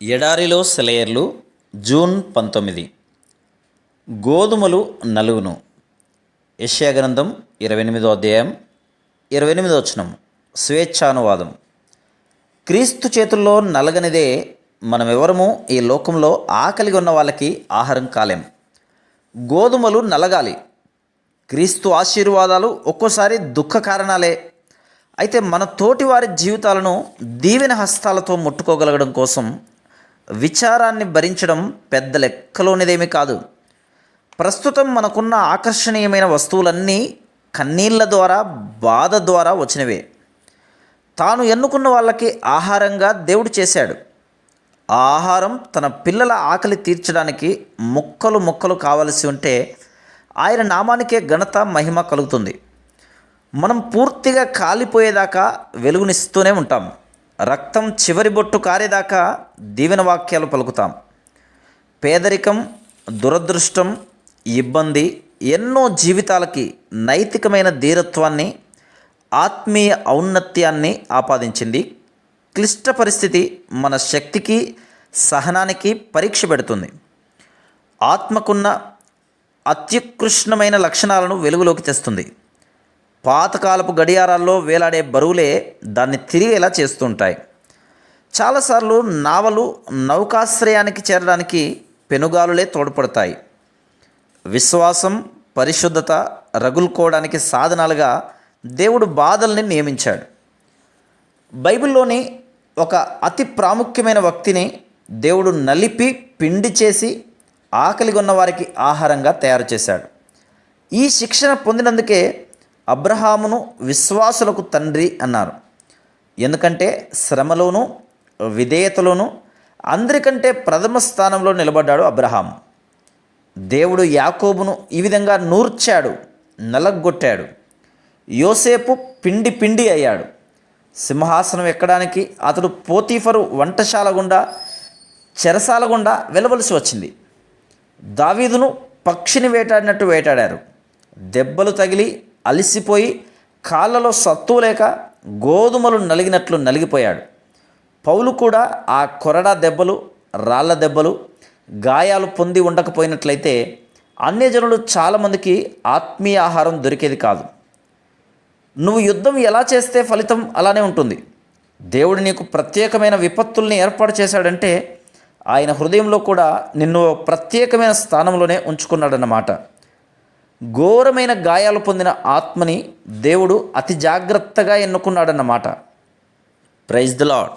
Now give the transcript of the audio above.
ఎడారిలో సెలయేర్లు జూన్ 19. గోధుమలు నలుగును. యెషయా గ్రంథం 28వ అధ్యాయం 28వ వచనం. స్వేచ్ఛానువాదం. క్రీస్తు చేతుల్లో నలగనిదే మనమెవరము ఈ లోకంలో ఆకలిగా ఉన్న వాళ్ళకి ఆహారం కాలేం. గోధుమలు నలగాలి. క్రీస్తు ఆశీర్వాదాలు ఒక్కోసారి దుఃఖ కారణాలే. అయితే మన తోటి వారి జీవితాలను దీవెన హస్తాలతో ముట్టుకోగలగడం కోసం విచారాన్ని భరించడం పెద్ద లెక్కలోనిదేమీ కాదు. ప్రస్తుతం మనకున్న ఆకర్షణీయమైన వస్తువులన్నీ కన్నీళ్ల ద్వారా, బాధ ద్వారా వచ్చినవే. తాను ఎన్నుకున్న వాళ్ళకి ఆహారంగా దేవుడు చేశాడు. ఆ ఆహారం తన పిల్లల ఆకలి తీర్చడానికి ముక్కలు ముక్కలు కావలసి ఉంటే ఆయన నామానికే ఘనత, మహిమ కలుగుతుంది. మనం పూర్తిగా కాలిపోయేదాకా వెలుగునిస్తూనే ఉంటాం. రక్తం చివరి బొట్టు కారేదాకా దీవెన వాక్యాలు పలుకుతాం. పేదరికం, దురదృష్టం, ఇబ్బంది ఎన్నో జీవితాలకి నైతికమైన ధీరత్వాన్ని, ఆత్మీయ ఔన్నత్యాన్ని ఆపాదించింది. క్లిష్ట పరిస్థితి మన శక్తికి, సహనానికి పరీక్ష పెడుతుంది. ఆత్మకున్న అత్యుత్కృష్టమైన లక్షణాలను వెలుగులోకి తెస్తుంది. పాతకాలపు గడియారాల్లో వేలాడే బరువులే దాన్ని తిరిగేలా చేస్తుంటాయి. చాలాసార్లు నావలు నౌకాశ్రయానికి చేరడానికి పెనుగాలులే తోడ్పడతాయి. విశ్వాసం, పరిశుద్ధత రగులుకోవడానికి సాధనాలుగా దేవుడు బాధల్ని నియమించాడు. బైబిల్లోని ఒక అతి ప్రాముఖ్యమైన వ్యక్తిని దేవుడు నలిపి పిండి చేసి ఆకలిగొన్న వారికి ఆహారంగా తయారు చేశాడు. ఈ శిక్షణ పొందినందుకే అబ్రహామును విశ్వాసులకు తండ్రి అన్నారు. ఎందుకంటే శ్రమలోను, విధేయతలోను అందరికంటే ప్రథమ స్థానంలో నిలబడ్డాడు అబ్రహాము. దేవుడు యాకోబును ఈ విధంగా నూర్చాడు, నలగొట్టాడు. యోసేపు పిండి పిండి అయ్యాడు. సింహాసనం ఎక్కడానికి అతడు పోతీఫరు వంటశాల గుండా, చెరసాల గుండా వెళ్ళవలసి వచ్చింది. దావీదును పక్షిని వేటాడినట్టు వేటాడారు. దెబ్బలు తగిలి అలిసిపోయి కాళ్ళలో సత్తు లేక గోధుమలు నలిగినట్లు నలిగిపోయాడు. పౌలు కూడా ఆ కొరడా దెబ్బలు, రాళ్ల దెబ్బలు, గాయాలు పొంది ఉండకపోయినట్లయితే అన్యజనులు చాలామందికి ఆత్మీయ ఆహారం దొరికేది కాదు. నువ్వు యుద్ధం ఎలా చేస్తే ఫలితం అలానే ఉంటుంది. దేవుడు నీకు ప్రత్యేకమైన విపత్తుల్ని ఏర్పాటు చేశాడంటే ఆయన హృదయంలో కూడా నిన్ను ప్రత్యేకమైన స్థానంలోనే ఉంచుకున్నాడన్నమాట. ఘోరమైన గాయాలు పొందిన ఆత్మని దేవుడు అతి జాగ్రత్తగా ఎన్నుకున్నాడన్నమాట. Praise the lord.